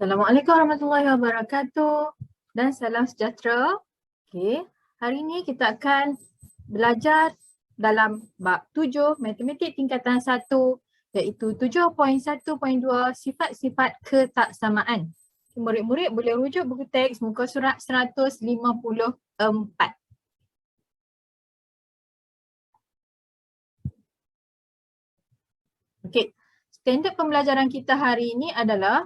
Assalamualaikum warahmatullahi wabarakatuh dan salam sejahtera. Okey, hari ini kita akan belajar dalam bab 7 matematik tingkatan 1 iaitu 7.1.2 sifat-sifat ketaksamaan. Murid-murid boleh rujuk buku teks muka surat 154. Okey, standard pembelajaran kita hari ini adalah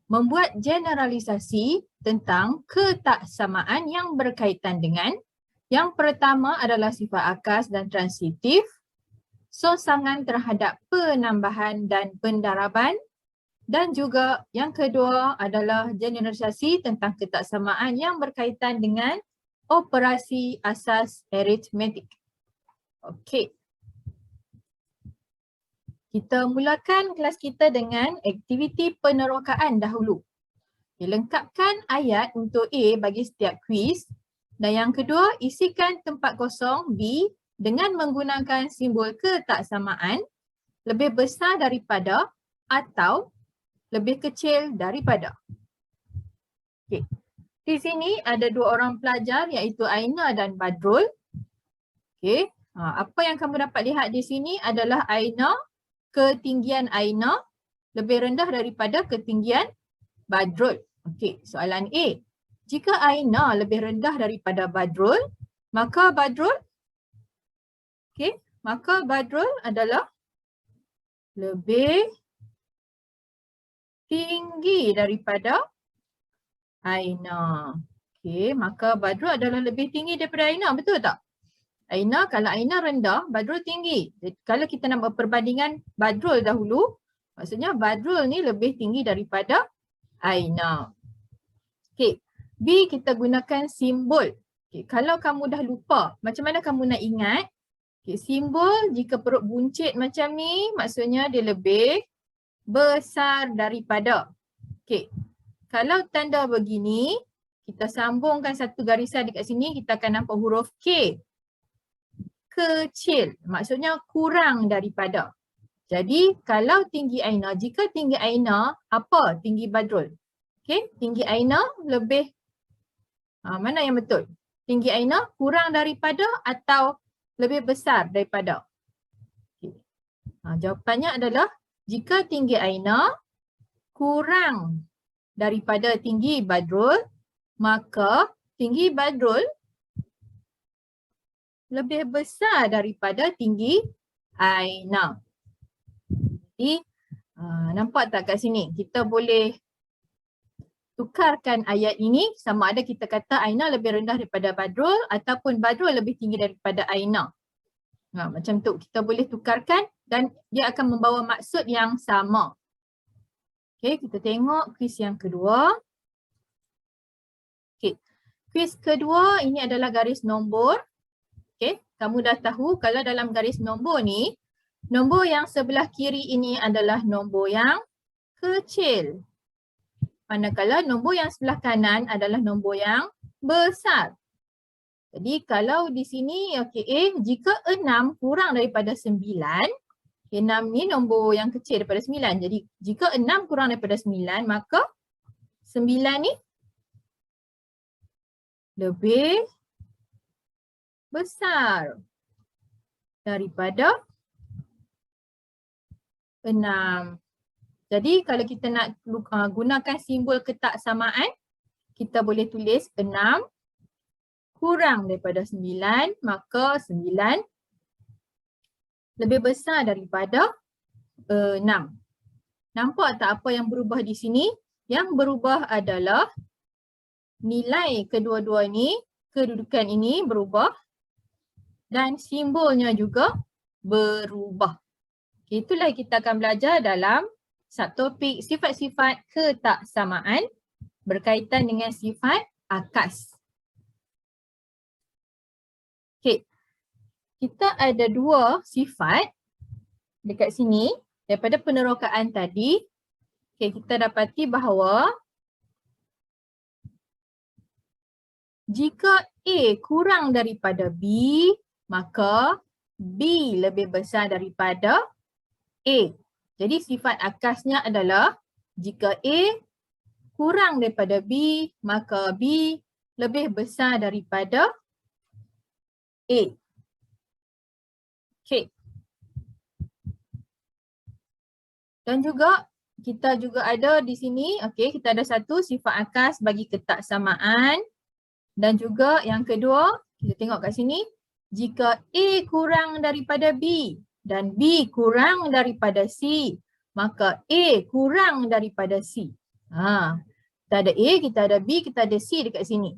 membuat generalisasi tentang ketaksamaan yang berkaitan dengan yang pertama adalah sifat akas dan transitif, sosangan terhadap penambahan dan pendaraban, dan juga yang kedua adalah generalisasi tentang ketaksamaan yang berkaitan dengan operasi asas aritmetik. Okey. Kita mulakan kelas kita dengan aktiviti penerokaan dahulu. Lengkapkan ayat untuk A bagi setiap kuis. Dan yang kedua, isikan tempat kosong B dengan menggunakan simbol ketaksamaan lebih besar daripada atau lebih kecil daripada. Okay. Di sini ada dua orang pelajar iaitu Aina dan Badrul. Okay. Apa yang kamu dapat lihat di sini adalah Aina, ketinggian Aina lebih rendah daripada ketinggian Badrul. Okey, soalan A. Jika Aina lebih rendah daripada Badrul, maka Badrul adalah lebih tinggi daripada Aina. Okey, maka Badrul adalah lebih tinggi daripada Aina, betul tak? Aina, kalau Aina rendah, Badrul tinggi. Jadi, kalau kita nak buat perbandingan Badrul dahulu, maksudnya Badrul ni lebih tinggi daripada Aina. Okey, B kita gunakan simbol. Okay, kalau kamu dah lupa, macam mana kamu nak ingat? Okay, simbol jika perut buncit macam ni, maksudnya dia lebih besar daripada. Okey, kalau tanda begini, kita sambungkan satu garisan dekat sini, kita akan nampak huruf K. Kecil, maksudnya kurang daripada. Jadi kalau tinggi Aina, jika tinggi Aina, apa tinggi Badrul? Okey, tinggi Aina lebih, mana yang betul? Tinggi Aina kurang daripada atau lebih besar daripada? Okay. Jawapannya adalah jika tinggi Aina kurang daripada tinggi Badrul, maka tinggi Badrul lebih besar daripada tinggi Aina. Jadi, nampak tak kat sini? Kita boleh tukarkan ayat ini sama ada kita kata Aina lebih rendah daripada Badrul ataupun Badrul lebih tinggi daripada Aina. Macam tu kita boleh tukarkan dan dia akan membawa maksud yang sama. Okey, kita tengok kuis yang kedua. Okey, kuis kedua ini adalah garis nombor. Okey, kamu dah tahu kalau dalam garis nombor ni, nombor yang sebelah kiri ini adalah nombor yang kecil. Manakala nombor yang sebelah kanan adalah nombor yang besar. Jadi kalau di sini, okey, jika 6 kurang daripada 9, 6 ni nombor yang kecil daripada 9. Jadi jika 6 kurang daripada 9, maka 9 ni lebih besar daripada 6. Jadi kalau kita nak gunakan simbol ketaksamaan, kita boleh tulis 6 kurang daripada 9, maka 9 lebih besar daripada 6. Nampak tak apa yang berubah di sini? Yang berubah adalah nilai kedua-dua ni, kedudukan ini berubah dan simbolnya juga berubah. Itulah kita akan belajar dalam subtopik sifat-sifat ketaksamaan berkaitan dengan sifat akas. Okey. Kita ada dua sifat dekat sini daripada penerokaan tadi. Okey, kita dapati bahawa jika A kurang daripada B, maka B lebih besar daripada A. Jadi sifat akasnya adalah jika A kurang daripada B, maka B lebih besar daripada A. Okay. Dan juga kita juga ada di sini, okay, kita ada satu sifat akas bagi ketaksamaan. Dan juga yang kedua, kita tengok kat sini, jika A kurang daripada B dan B kurang daripada C, maka A kurang daripada C. Kita ada A, kita ada B, kita ada C dekat sini.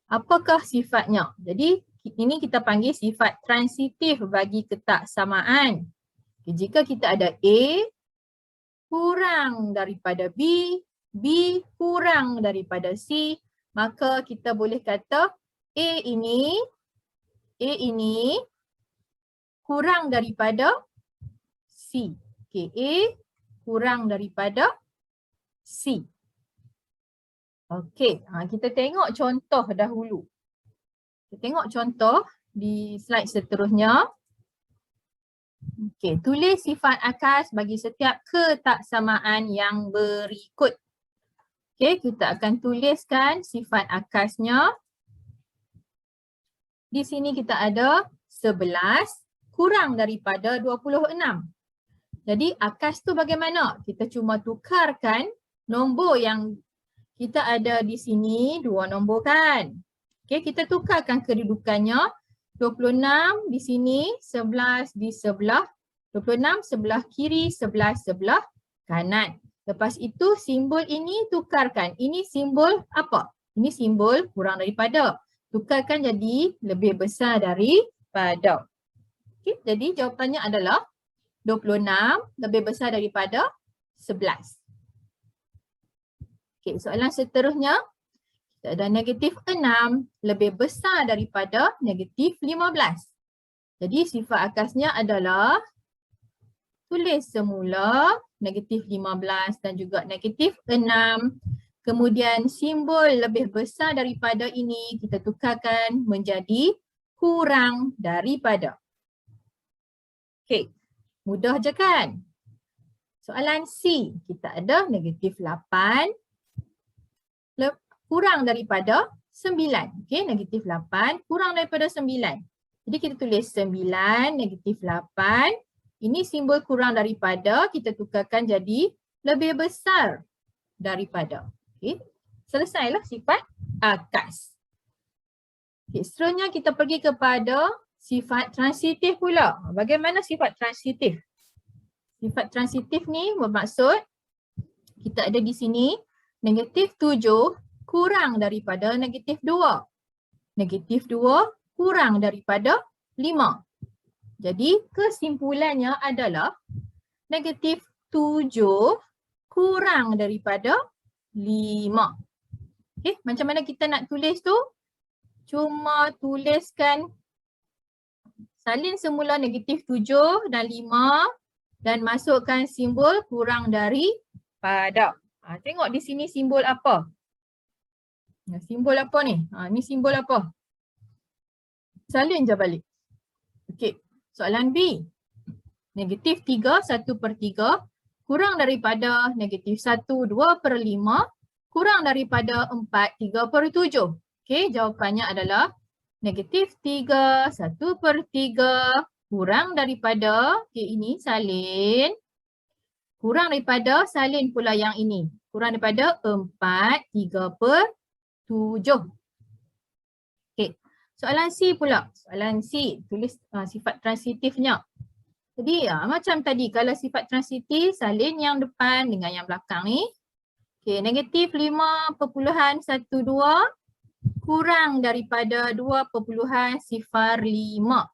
Apakah sifatnya? Jadi ini kita panggil sifat transitif bagi ketaksamaan. Okay, jika kita ada A kurang daripada B, B kurang daripada C, maka kita boleh kata A ini kurang daripada C. Okay, A kurang daripada C. Okey, kita tengok contoh dahulu. Kita tengok contoh di slide seterusnya. Okey, tulis sifat akas bagi setiap ketaksamaan yang berikut. Okey, kita akan tuliskan sifat akasnya. Di sini kita ada 11 kurang daripada 26. Jadi akas tu bagaimana? Kita cuma tukarkan nombor yang kita ada di sini, dua nombor kan. Okey, kita tukarkan kedudukannya. 26 di sini, 11 di sebelah, 26 sebelah kiri, 11 sebelah kanan. Lepas itu simbol ini tukarkan. Ini simbol apa? Ini simbol kurang daripada. Tukarkan jadi lebih besar daripada. Okay, jadi jawapannya adalah 26 lebih besar daripada 11. Okay, soalan seterusnya. Kita ada negatif 6 lebih besar daripada negatif 15. Jadi sifat akasnya adalah tulis semula negatif 15 dan juga negatif 6. Kemudian simbol lebih besar daripada ini kita tukarkan menjadi kurang daripada. Okey, mudah je kan? Soalan C, kita ada negatif 8 kurang daripada 9. Okey, negatif 8 kurang daripada 9. Jadi kita tulis 9 negatif 8. Ini simbol kurang daripada, kita tukarkan jadi lebih besar daripada. Okey, selesailah sifat akas. Okey, seterusnya kita pergi kepada sifat transitif pula. Bagaimana sifat transitif? Sifat transitif ni bermaksud kita ada di sini negatif 7 kurang daripada negatif 2. Negatif 2 kurang daripada 5. Jadi kesimpulannya adalah negatif 7 kurang daripada 5. Okay, macam mana kita nak tulis tu? Cuma tuliskan salin semula negatif 7 dan 5 dan masukkan simbol kurang daripada. Tengok di sini simbol apa? Simbol apa ni? Ni simbol apa? Salin je balik. Okey, soalan B. Negatif 3, 1/3 kurang daripada negatif 1, 2/5 kurang daripada 4, 3/7. Okey, jawapannya adalah negatif 3, 1/3 kurang daripada, okey ini salin. Kurang daripada salin pula yang ini. Kurang daripada 4, 3/7. Okey, soalan C pula. Soalan C, tulis sifat transitifnya. Jadi macam tadi, kalau sifat transitif salin yang depan dengan yang belakang ni. Okey, negatif 5.12 kurang daripada 2.05.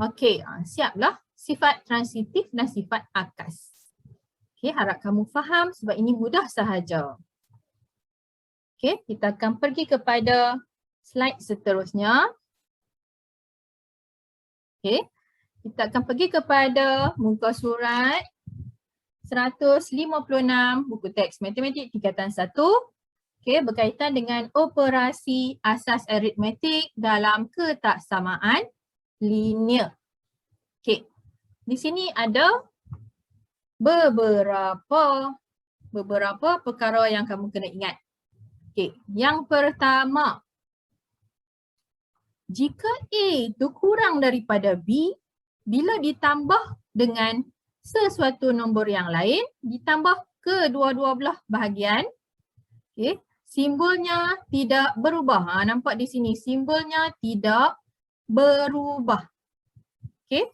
Okey, siaplah sifat transitif dan sifat akas. Okey, harap kamu faham sebab ini mudah sahaja. Okey, kita akan pergi kepada slide seterusnya. Okey, kita akan pergi kepada muka surat 156 buku teks matematik tingkatan 1. Okey, berkaitan dengan operasi asas aritmetik dalam ketaksamaan linear. Okey, di sini ada beberapa beberapa perkara yang kamu kena ingat. Okey, yang pertama, jika A itu kurang daripada B, bila ditambah dengan sesuatu nombor yang lain, ditambah kedua-dua belah bahagian, okey, simbolnya tidak berubah. Nampak di sini, simbolnya tidak berubah. Okey.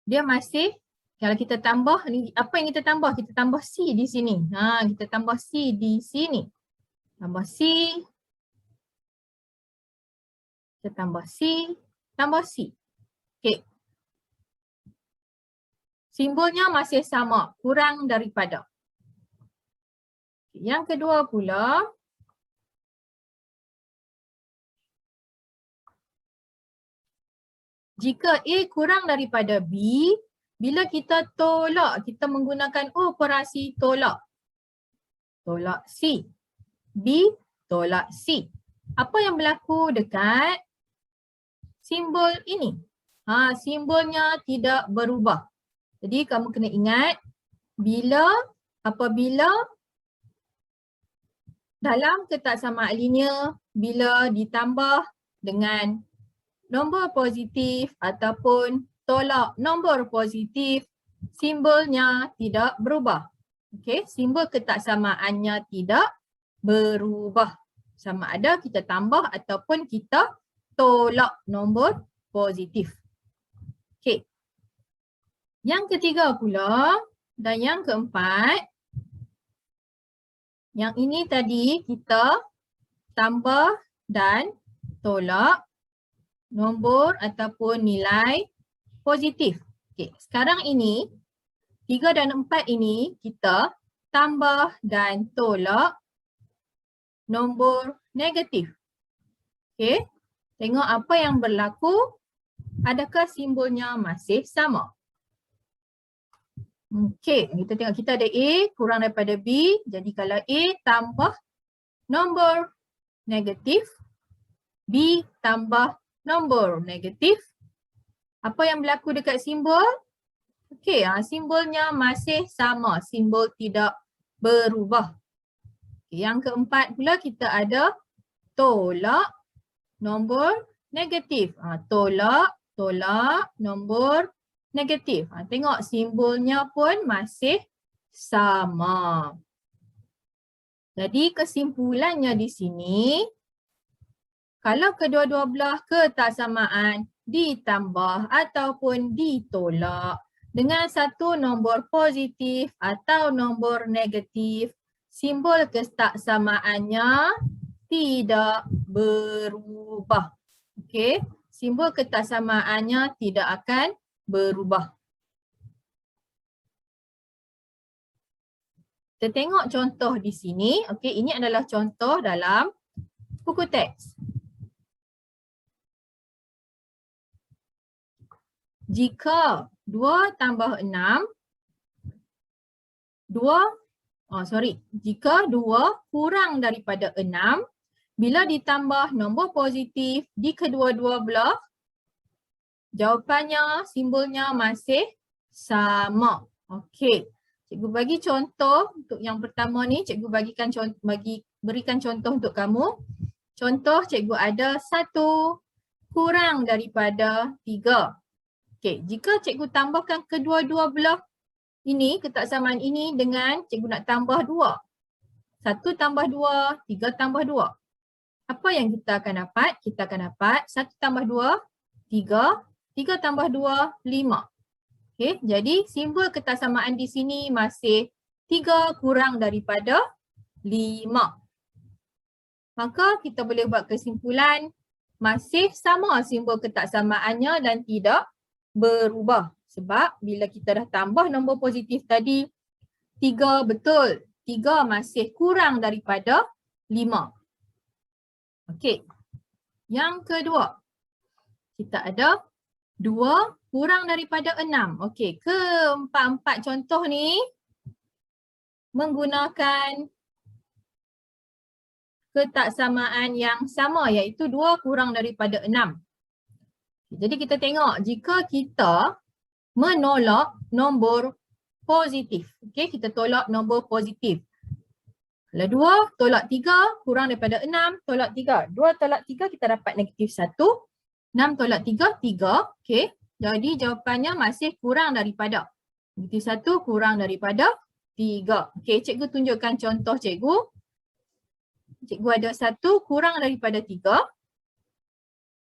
Dia masih, kalau kita tambah, ni apa yang kita tambah? Kita tambah C di sini. Kita tambah C di sini. Tambah C. Kita tambah C, tambah C. Okey. Simbolnya masih sama, kurang daripada. Yang kedua pula, jika A kurang daripada B, bila kita tolak, kita menggunakan operasi tolak. Tolak C. B tolak C. Apa yang berlaku dekat simbol ini? Simbolnya tidak berubah. Jadi kamu kena ingat, apabila dalam ketaksamaan linear, bila ditambah dengan nombor positif ataupun tolak nombor positif, simbolnya tidak berubah. Okey, simbol ketaksamaannya tidak berubah. Sama ada kita tambah ataupun kita tolak nombor positif. Okey. Yang ketiga pula dan yang keempat, yang ini tadi kita tambah dan tolak nombor ataupun nilai positif. Okey, sekarang ini 3 dan 4 ini kita tambah dan tolak nombor negatif. Okey, tengok apa yang berlaku. Adakah simbolnya masih sama? Okey, kita tengok kita ada A kurang daripada B. Jadi kalau A tambah nombor negatif, B tambah nombor negatif, apa yang berlaku dekat simbol? Okey, simbolnya masih sama, simbol tidak berubah. Okay, yang keempat pula kita ada tolak nombor negatif. Tolak nombor negatif. Tengok simbolnya pun masih sama. Jadi kesimpulannya di sini, kalau kedua-dua belah ketaksamaan ditambah ataupun ditolak dengan satu nombor positif atau nombor negatif, simbol ketaksamaannya tidak berubah. Okey, simbol ketaksamaannya tidak akan berubah. Kita tengok contoh di sini. Okey, ini adalah contoh dalam buku teks. Jika 2 tambah 6, jika 2 kurang daripada 6, bila ditambah nombor positif di kedua-dua belah, jawapannya, simbolnya masih sama. Okey. Cikgu bagi contoh untuk yang pertama ni, cikgu berikan contoh untuk kamu. Contoh cikgu ada 1 kurang daripada 3. Okey, jika cikgu tambahkan kedua-dua belah ini, ketaksamaan ini dengan cikgu nak tambah 2. 1 tambah 2, 3 tambah 2. Apa yang kita akan dapat? Kita akan dapat 1 tambah 2, 3. 3 tambah 2, 5. Okey, jadi simbol ketaksamaan di sini masih 3 kurang daripada 5. Maka kita boleh buat kesimpulan masih sama simbol ketaksamaannya dan tidak berubah. Sebab bila kita dah tambah nombor positif tadi, 3 betul. 3 masih kurang daripada 5. Okey. Yang kedua, kita ada 2 kurang daripada 6. Okey, keempat-empat contoh ni menggunakan ketaksamaan yang sama, iaitu 2 kurang daripada 6. Jadi kita tengok, jika kita menolak nombor positif. Okey, kita tolak nombor positif. Kalau 2 tolak 3 kurang daripada 6 tolak 3. 2 tolak 3 kita dapat negatif 1. 6 tolak 3, 3. Okey, jadi jawapannya masih kurang daripada. Negatif 1 kurang daripada 3. Okey, cikgu tunjukkan contoh cikgu. Cikgu ada 1 kurang daripada 3.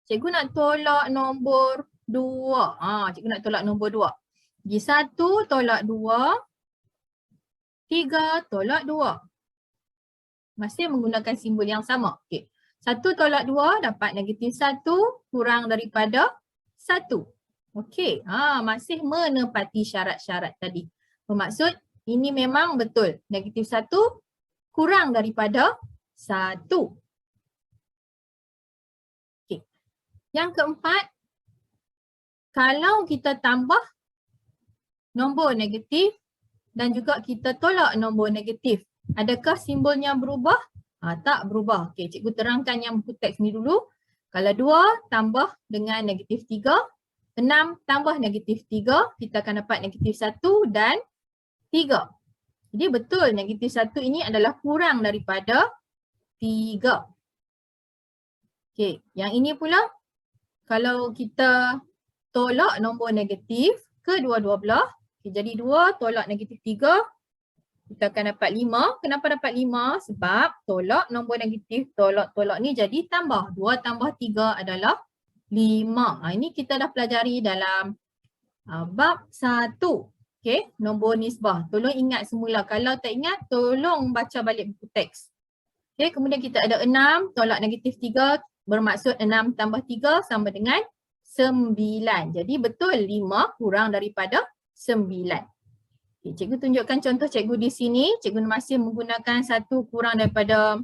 Cikgu nak tolak nombor 2. Cikgu nak tolak nombor 2. Jadi 1 tolak 2. 3 tolak 2. Masih menggunakan simbol yang sama. Okey. 1 tolak 2 dapat negatif 1 kurang daripada 1. Okey. Masih menepati syarat-syarat tadi. Bermaksud ini memang betul. Negatif 1 kurang daripada 1. Okey. Yang keempat, kalau kita tambah nombor negatif dan juga kita tolak nombor negatif, adakah simbolnya berubah? Tak berubah. Okey, cikgu terangkan yang buku teks ni dulu. Kalau 2 tambah dengan negatif 3, 6 tambah negatif 3, kita akan dapat negatif 1 dan 3. Jadi betul negatif 1 ini adalah kurang daripada 3. Okey, yang ini pula kalau kita tolak nombor negatif kedua-dua belah, jadi 2 tolak negatif 3, kita akan dapat 5. Kenapa dapat 5? Sebab tolak nombor negatif, tolak-tolak ni jadi tambah. 2 tambah 3 adalah 5. Ini kita dah pelajari dalam bab 1. Okey, nombor nisbah. Tolong ingat semula. Kalau tak ingat, tolong baca balik buku teks. Okey, kemudian kita ada 6 tolak negatif 3 bermaksud 6 tambah 3 sama dengan 9. Jadi betul 5 kurang daripada 9. Okay, cikgu tunjukkan contoh cikgu di sini. Cikgu masih menggunakan 1 kurang daripada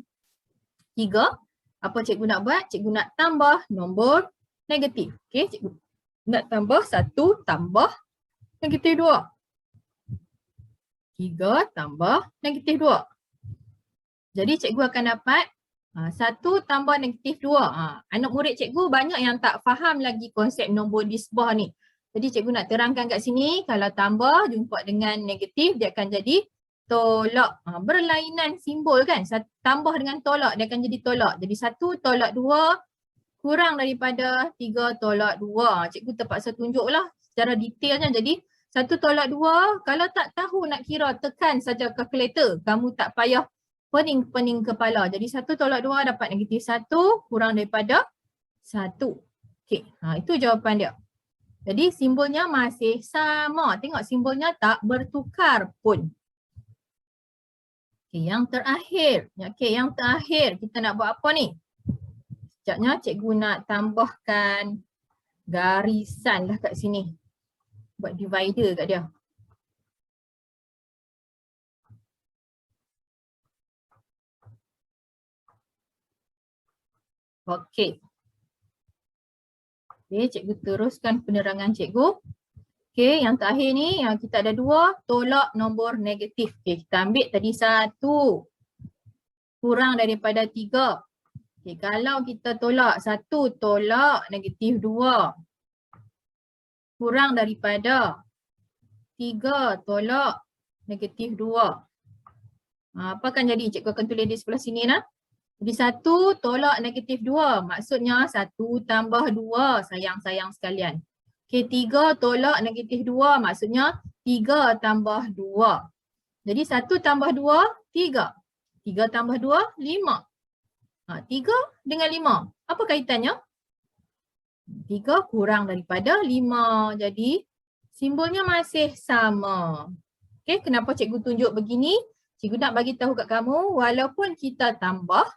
3. Apa cikgu nak buat? Cikgu nak tambah nombor negatif. Okey, cikgu nak tambah 1 tambah negatif 2. 3 tambah negatif 2. Jadi cikgu akan dapat 1 tambah negatif 2. Anak murid cikgu banyak yang tak faham lagi konsep nombor nisbah ni. Jadi cikgu nak terangkan kat sini, kalau tambah jumpa dengan negatif dia akan jadi tolak. Berlainan simbol kan, tambah dengan tolak dia akan jadi tolak. Jadi 1 tolak 2 kurang daripada 3 tolak 2. Cikgu terpaksa tunjuklah secara detailnya. Jadi 1 tolak 2, kalau tak tahu nak kira tekan saja kalkulator. Kamu tak payah pening-pening kepala. Jadi 1 tolak 2 dapat negatif 1 kurang daripada 1. Okey, itu jawapan dia. Jadi simbolnya masih sama. Tengok simbolnya tak bertukar pun. Okey, yang terakhir. Okey, yang terakhir kita nak buat apa ni? Sekejapnya cikgu nak tambahkan garisan lah kat sini. Buat divider kat dia. Okey. Okey, cikgu teruskan penerangan cikgu. Okey, yang terakhir ni yang kita ada 2 tolak nombor negatif. Okey, kita ambil tadi 1 kurang daripada 3. Okey, kalau kita tolak 1 tolak negatif 2 kurang daripada 3 tolak negatif 2. Apa akan jadi? Cikgu akan tulis di sebelah sini nah. Jadi 1 tolak negatif 2. Maksudnya 1 tambah 2 sayang-sayang sekalian. Okey, 3 tolak negatif 2. Maksudnya 3 tambah 2. Jadi 1 tambah 2, 3. 3 tambah 2, 5. 3 dengan 5. Apa kaitannya? 3 kurang daripada 5. Jadi simbolnya masih sama. Okey, kenapa cikgu tunjuk begini? Cikgu nak bagi tahu kat kamu, walaupun kita tambah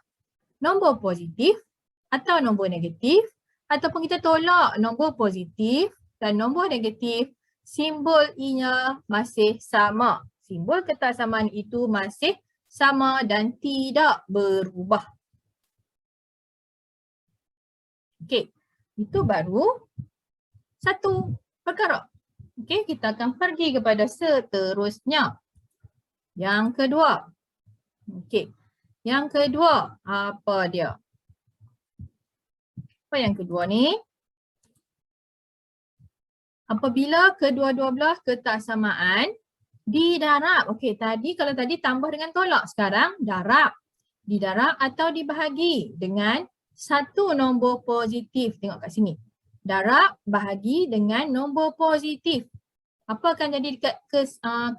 nombor positif atau nombor negatif ataupun kita tolak nombor positif dan nombor negatif, simbol I-nya masih sama. Simbol ketaksamaan itu masih sama dan tidak berubah. Okey, itu baru satu perkara. Okey, kita akan pergi kepada seterusnya. Yang kedua. Okey. Yang kedua, apa dia? Apa yang kedua ni? Apabila kedua-dua belah ketaksamaan Didarab. Okey, kalau tadi tambah dengan tolak, sekarang darab. Didarab atau dibahagi dengan satu nombor positif. Tengok kat sini. Darab bahagi dengan nombor positif. Apa akan jadi dekat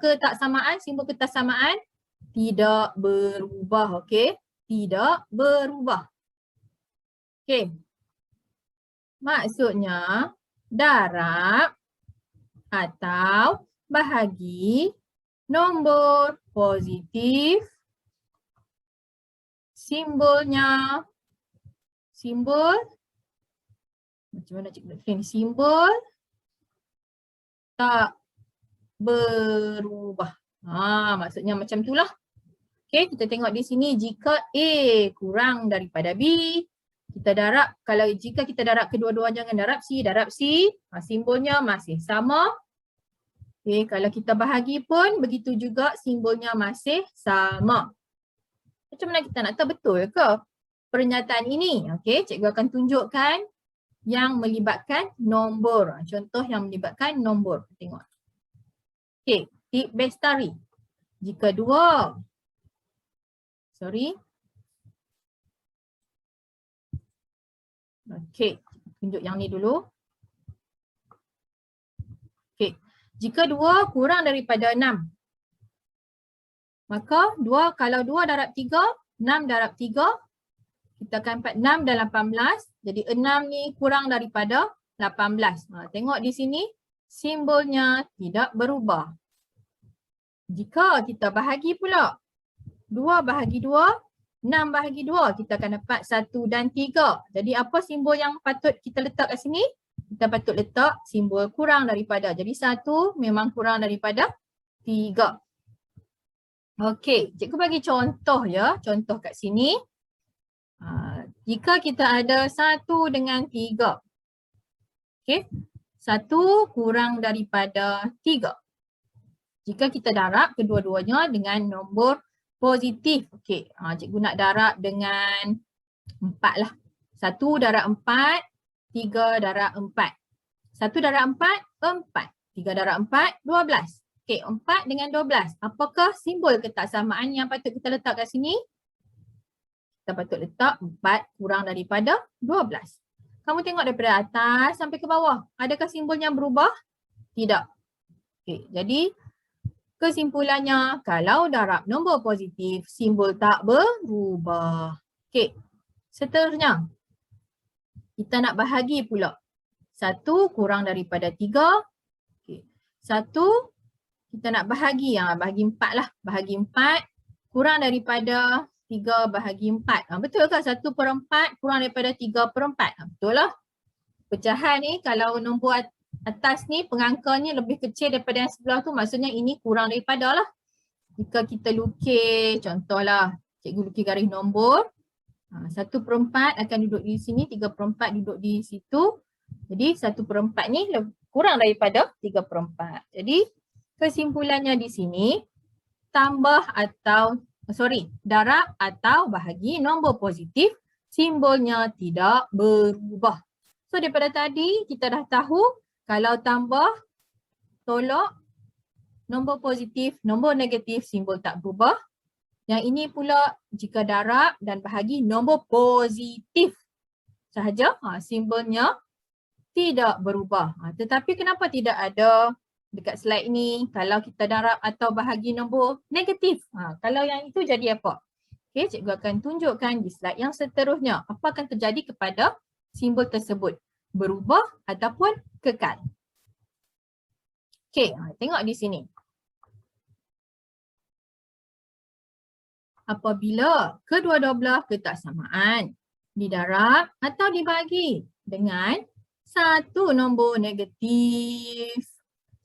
ketaksamaan, simbol ketaksamaan? Tidak berubah, okey? Tidak berubah. Okey. Maksudnya darab atau bahagi nombor positif, simbolnya, simbol, macam mana cikgu nak tulis ni? Simbol tak berubah. Maksudnya macam itulah. Okey, kita tengok di sini jika A kurang daripada B, kita darab, kalau jika kita darab kedua-duanya dengan darab C, simbolnya masih sama. Okey, kalau kita bahagi pun begitu juga, simbolnya masih sama. Macam mana kita nak tahu betul ke pernyataan ini? Okey, cikgu akan tunjukkan yang melibatkan nombor. Contoh yang melibatkan nombor. Tengok. Okey, Tip Bestari. Jika dua. Okey, tunjuk yang ni dulu. Okey, jika 2 kurang daripada 6. Maka 2, kalau 2 darab 3, 6 darab 3, kita akan dapat 6 dan 18. Jadi 6 ni kurang daripada 18. Tengok di sini, simbolnya tidak berubah. Jika kita bahagi pula, 2 bahagi 2, 6 bahagi 2, kita akan dapat 1 dan 3. Jadi apa simbol yang patut kita letak kat sini? Kita patut letak simbol kurang daripada. Jadi 1 memang kurang daripada 3. Okey, cikgu bagi contoh ya. Contoh kat sini. Jika kita ada 1 dengan 3. Okey, 1 kurang daripada 3. Jika kita darab kedua-duanya dengan nombor positif. Okey, cikgu nak darab dengan 4 lah. 1 darab 4, 3 darab 4. 1 darab 4, 4. 3 darab 4, 12. Okey, 4 dengan 12. Apakah simbol ketaksamaan yang patut kita letak kat sini? Kita patut letak 4 kurang daripada 12. Kamu tengok daripada atas sampai ke bawah. Adakah simbol yang berubah? Tidak. Okey, jadi kesimpulannya, kalau darab nombor positif, simbol tak berubah. Okey, seterusnya. Kita nak bahagi pula. 1 kurang daripada 3. Okey, 1 kita nak bahagi. Bahagi 4 lah. Bahagi 4 kurang daripada 3 bahagi 4. Betul ke 1/4 kurang daripada 3/4? Betul lah. Pecahan ni kalau nombor atas ni pengangkanya lebih kecil daripada yang sebelah tu, maksudnya ini kurang daripada lah. Jika kita lukis, contohlah cikgu lukis garis nombor. 1/4 akan duduk di sini, 3/4 duduk di situ. Jadi 1/4 ni kurang daripada 3/4. Jadi kesimpulannya di sini, darab atau bahagi nombor positif, simbolnya tidak berubah. So daripada tadi kita dah tahu kalau tambah, tolak, nombor positif, nombor negatif, simbol tak berubah. Yang ini pula jika darab dan bahagi nombor positif sahaja, simbolnya tidak berubah. Tetapi kenapa tidak ada dekat slide ni kalau kita darab atau bahagi nombor negatif? Kalau yang itu jadi apa? Okey, cikgu akan tunjukkan di slide yang seterusnya. Apa akan terjadi kepada simbol tersebut? Berubah ataupun kekal? Okey, tengok di sini. Apabila kedua-dua belah ketaksamaan didarab atau dibagi dengan satu nombor negatif,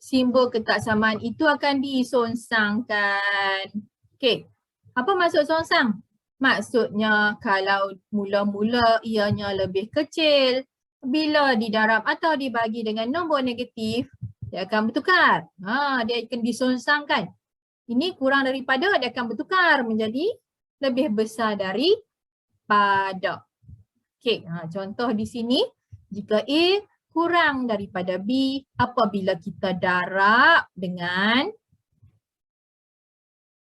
simbol ketaksamaan itu akan disonsangkan. Okey, apa maksud sonsang? Maksudnya kalau mula-mula ianya lebih kecil, bila didarab atau dibagi dengan nombor negatif, dia akan bertukar. Dia akan disonsangkan. Ini kurang daripada, dia akan bertukar menjadi lebih besar daripada. Okey, contoh di sini, jika A kurang daripada B apabila kita darab dengan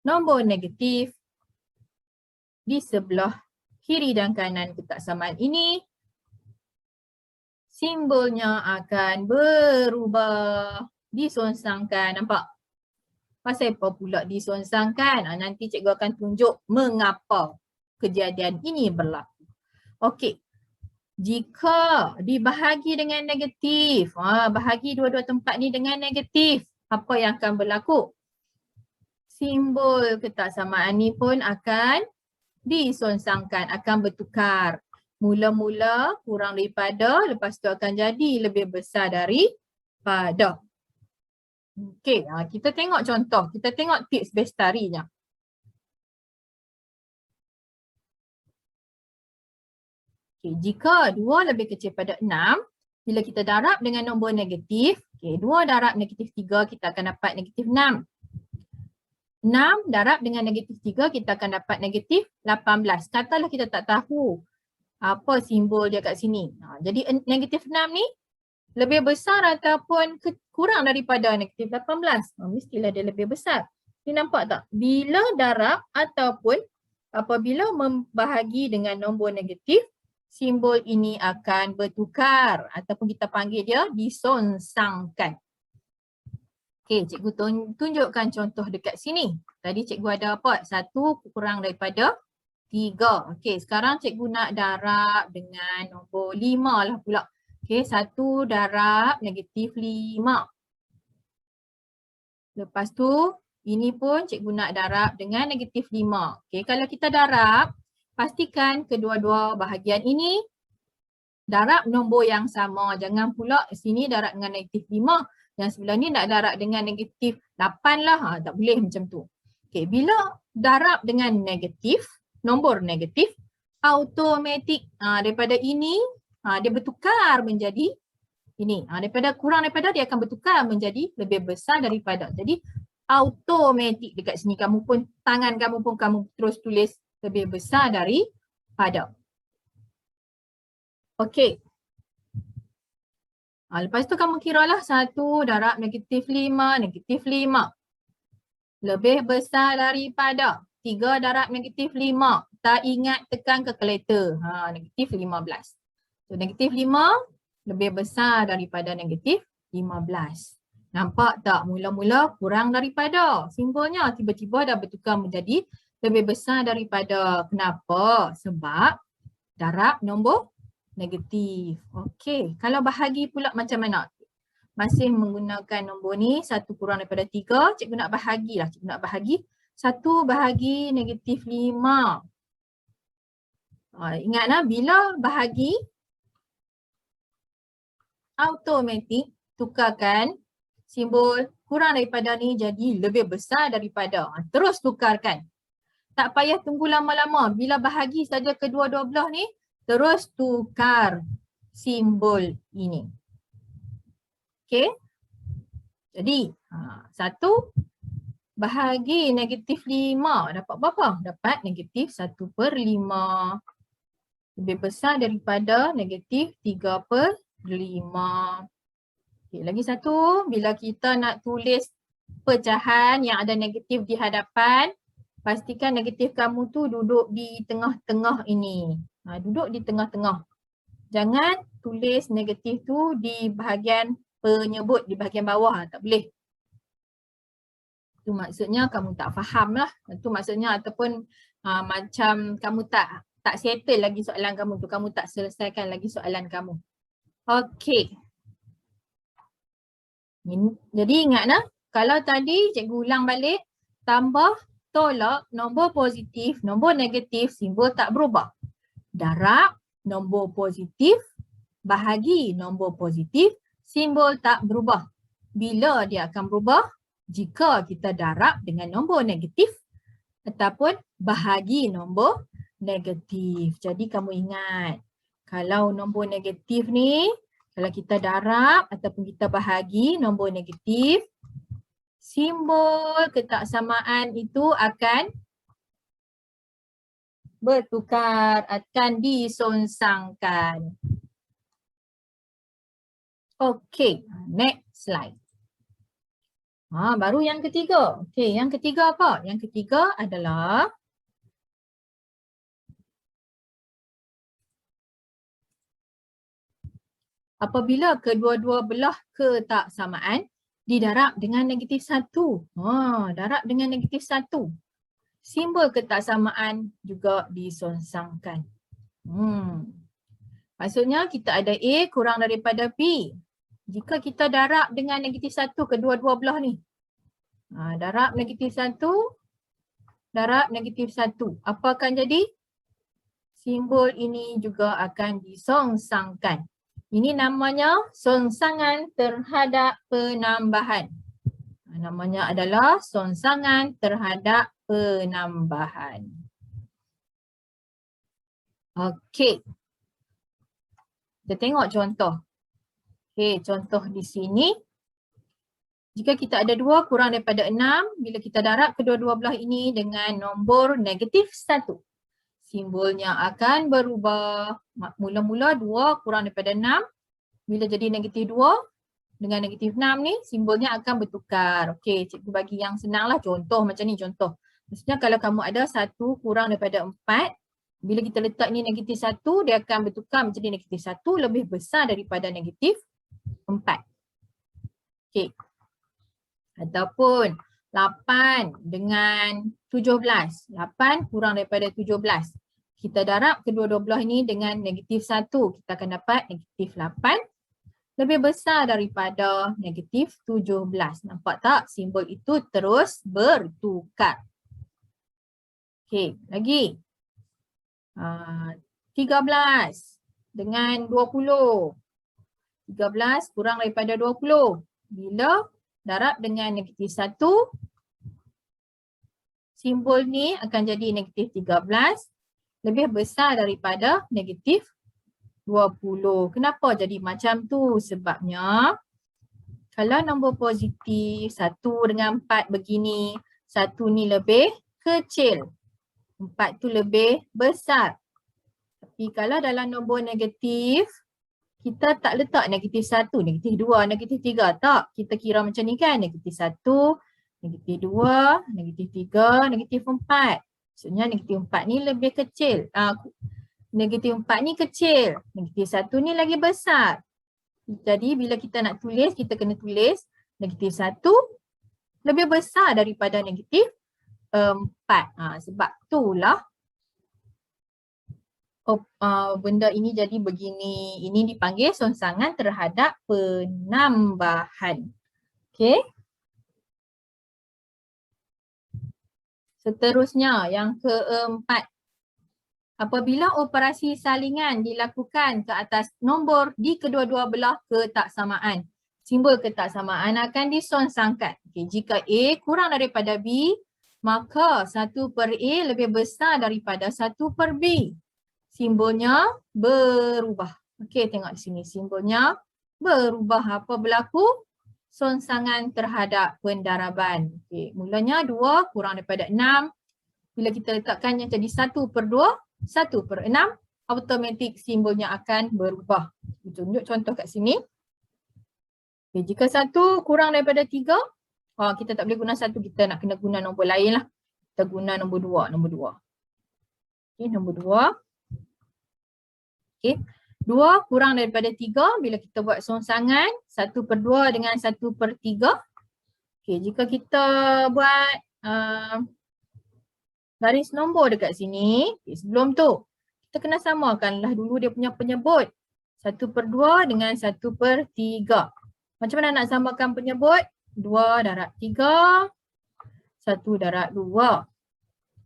nombor negatif di sebelah kiri dan kanan kotak samaan ini, simbolnya akan berubah, disongsangkan. Nampak? Pasal apa pula disongsangkan? Nanti cikgu akan tunjuk mengapa kejadian ini berlaku. Okey. Jika dibahagi dengan negatif, bahagi dua-dua tempat ni dengan negatif, apa yang akan berlaku? Simbol ketaksamaan ni pun akan disongsangkan, akan bertukar. Mula-mula kurang daripada, lepas tu akan jadi lebih besar daripada. Okey, kita tengok contoh, kita tengok tips bestarinya. Okay, jika 2 lebih kecil pada 6, bila kita darab dengan nombor negatif, 2 darab negatif 3, kita akan dapat negatif 6. 6 darab dengan negatif 3, kita akan dapat negatif 18. Katalah kita tak tahu apa simbol dia kat sini. Jadi negatif 6 ni lebih besar ataupun kurang daripada negatif 18. Mestilah dia lebih besar. Ni nampak tak? Bila darab ataupun apabila membahagi dengan nombor negatif, simbol ini akan bertukar ataupun kita panggil dia disongsangkan. Okey, cikgu tunjukkan contoh dekat sini. Tadi cikgu ada apa? 1 kurang daripada 3. Okey, sekarang cikgu nak darab dengan nombor 5 lah pula. Okey, 1 darab negatif 5. Lepas tu, ini pun cikgu nak darab dengan negatif 5. Okey, kalau kita darab, pastikan kedua-dua bahagian ini darab nombor yang sama. Jangan pula sini darab dengan negatif 5. Yang sebelah ni nak darab dengan negatif 8 lah. Tak boleh macam tu. Okey, bila darab dengan negatif, nombor negatif, automatik daripada ini, dia bertukar menjadi ini. Daripada kurang daripada dia akan bertukar menjadi lebih besar daripada. Jadi automatik dekat sini kamu pun, tangan kamu pun kamu terus tulis lebih besar daripada. Okey. Lepas tu kamu kiralah 1 darab negatif 5, negatif 5. Lebih besar daripada 3 darab negatif 5. Tak ingat tekan kalkulator. Negatif 15. So negatif 5 lebih besar daripada negatif 15. Nampak tak? Mula-mula kurang daripada. Simbolnya tiba-tiba dah bertukar menjadi lebih besar daripada. Kenapa? Sebab darab nombor negatif. Okey, kalau bahagi pula macam mana? Masih menggunakan nombor ni, 1 kurang daripada 3, cikgu nak bahagilah. Cikgu nak bahagi 1 bahagi negatif 5. Ingatlah bila bahagi, automatik tukarkan simbol kurang daripada ni jadi lebih besar daripada. Terus tukarkan. Tak payah tunggu lama-lama. Bila bahagi saja kedua-dua belah ni, terus tukar simbol ini. Okey. Jadi, 1 bahagi negatif 5. Dapat berapa? Dapat negatif 1/5. Lebih besar daripada negatif 3/5. Okay, lagi satu, bila kita nak tulis pecahan yang ada negatif di hadapan, pastikan negatif kamu tu duduk di tengah-tengah ini. Duduk di tengah-tengah. Jangan tulis negatif tu di bahagian penyebut, di bahagian bawah. Tak boleh. Itu maksudnya kamu tak faham lah. Itu maksudnya ataupun macam kamu tak settle lagi soalan kamu tu. Kamu tak selesaikan lagi soalan kamu. Okey. Jadi ingatlah, kalau tadi cikgu ulang balik, tambah, tolak, nombor positif, nombor negatif, simbol tak berubah. Darab, nombor positif, bahagi nombor positif, simbol tak berubah. Bila dia akan berubah? Jika kita darab dengan nombor negatif ataupun bahagi nombor negatif. Jadi kamu ingat, kalau nombor negatif ni, kalau kita darab ataupun kita bahagi nombor negatif, simbol ketaksamaan itu akan bertukar, akan disongsangkan. Okey, next slide. Baru yang ketiga. Okey, yang ketiga apa? Yang ketiga adalah apabila kedua-dua belah ketaksamaan didarab dengan negatif 1. Darab dengan negatif 1. Simbol ketaksamaan juga disongsangkan. Maksudnya kita ada A kurang daripada B. Jika kita darab dengan negatif 1 kedua-dua belah ni. Darab negatif 1, darab negatif 1. Apa akan jadi? Simbol ini juga akan disongsangkan. Ini namanya songsangan terhadap penambahan. Namanya adalah songsangan terhadap penambahan. Okey. Kita tengok contoh. Okey, contoh di sini. Jika kita ada 2 kurang daripada 6, bila kita darab kedua-dua belah ini dengan nombor negatif 1. Simbolnya akan berubah. Mula-mula 2 kurang daripada 6. Bila jadi negatif 2 dengan negatif 6 ni, simbolnya akan bertukar. Okey, cikgu bagi yang senang lah contoh macam ni contoh. Maksudnya kalau kamu ada 1 kurang daripada 4, bila kita letak ni negatif 1, dia akan bertukar menjadi negatif 1 lebih besar daripada negatif 4. Okey. Ataupun 8 dengan 17. 8 kurang daripada 17. Kita darab kedua-dua belah ini dengan negatif 1. Kita akan dapat negatif 8 lebih besar daripada negatif 17. Nampak tak? Simbol itu terus bertukar. Okey, lagi. 13 dengan 20. 13 kurang daripada 20. Bila darab dengan negatif 1, simbol ni akan jadi negatif 13 lebih besar daripada negatif 20. Kenapa jadi macam tu? Sebabnya kalau nombor positif 1 dengan 4 begini, 1 ni lebih kecil, 4 tu lebih besar. Tapi kalau dalam nombor negatif, kita tak letak negatif 1, negatif 2, negatif 3. Tak, kita kira macam ni kan. Negatif 1, negatif 2, negatif 3, negatif 4. Maksudnya negatif 4 ni lebih kecil. Negatif 4 ni kecil. Negatif 1 ni lagi besar. Jadi bila kita nak tulis, kita kena tulis negatif 1 lebih besar daripada negatif 4. Sebab itulah benda ini jadi begini. Ini dipanggil songsangan terhadap penambahan. Okey. Seterusnya yang keempat. Apabila operasi salingan dilakukan ke atas nombor di kedua-dua belah ketaksamaan, simbol ketaksamaan akan disongsangkan. Okay, jika A kurang daripada B, maka 1 per A lebih besar daripada 1 per B. Simbolnya berubah. Okey, tengok di sini. Simbolnya berubah. Apa berlaku? Songsangan terhadap pendaraban. Okey, mulanya 2 kurang daripada 6. Bila kita letakkan yang jadi 1 per 2, 1 per 6, automatik simbolnya akan berubah. Tunjuk contoh kat sini. Okay, jika 1 kurang daripada 3, kita tak boleh guna 1, kita nak kena guna nombor lain lah. Kita guna nombor 2. Okay, nombor 2. Okay. 2 kurang daripada 3, bila kita buat songsangan, 1 per 2 dengan 1 per 3. Okay, jika kita buat garis nombor dekat sini, okay, sebelum tu, kita kena samakanlah dulu dia punya penyebut. 1 per 2 dengan 1 per 3. Macam mana nak samakan penyebut? 2 darab 3, 1 darab 2.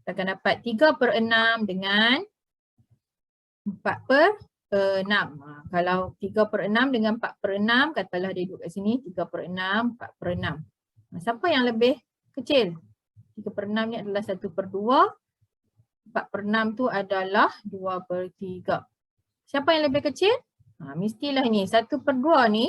Kita akan dapat 3 per 6 dengan 4 per 6. Kalau 3 per 6 dengan 4 per 6, katalah dia duduk kat sini, 3 per 6, 4 per 6. Siapa yang lebih kecil? 3 per 6 ni adalah 1 per 2. 4 per 6 tu adalah 2 per 3. Siapa yang lebih kecil? Mestilah ni, 1 per 2 ni.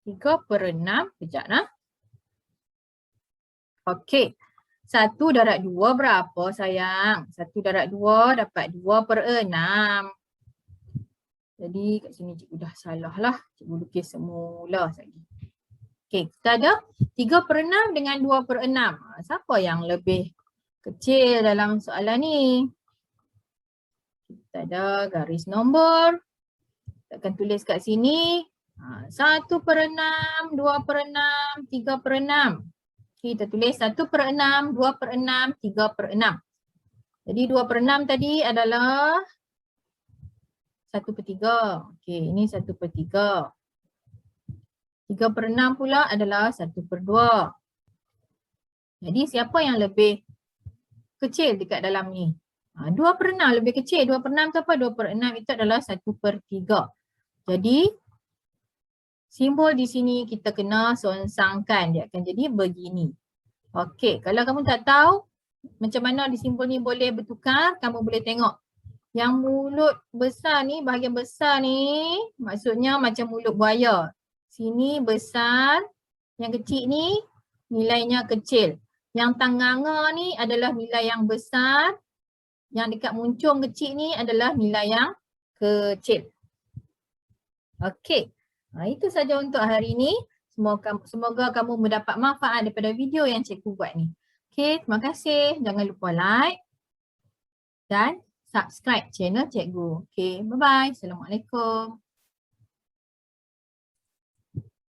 Tiga per 6, kejap lah. Okey, 1 darab 2 berapa sayang? 1 darab 2 dapat 2 per 6. Jadi kat sini cikgu dah salah lah. Cikgu lukis semula lagi. Okey, kita ada 3/6 dengan 2/6. Siapa yang lebih kecil dalam soalan ni? Kita ada garis nombor. Kita akan tulis kat sini. 1/6, 2/6, 3/6. Kita tulis 1/6, 2/6, 3/6. Jadi 2/6 tadi adalah 1/3. Okey, ini 1/3. 3/6 pula adalah 1/2. Jadi siapa yang lebih kecil dekat dalam ni? 2/6 lebih kecil. 2/6 tu apa? 2/6 itu adalah 1/3. Jadi simbol di sini kita kena songsangkan. Dia akan jadi begini. Okey, kalau kamu tak tahu macam mana di simbol ni boleh bertukar, kamu boleh tengok. Yang mulut besar ni, bahagian besar ni maksudnya macam mulut buaya. Sini besar, yang kecil ni nilainya kecil. Yang tanganga ni adalah nilai yang besar. Yang dekat muncung kecil ni adalah nilai yang kecil. Okey, itu saja untuk hari ini. Semoga kamu mendapat manfaat daripada video yang cikgu buat ni. Okey, terima kasih. Jangan lupa like dan subscribe channel cikgu. Okey, bye-bye. Assalamualaikum.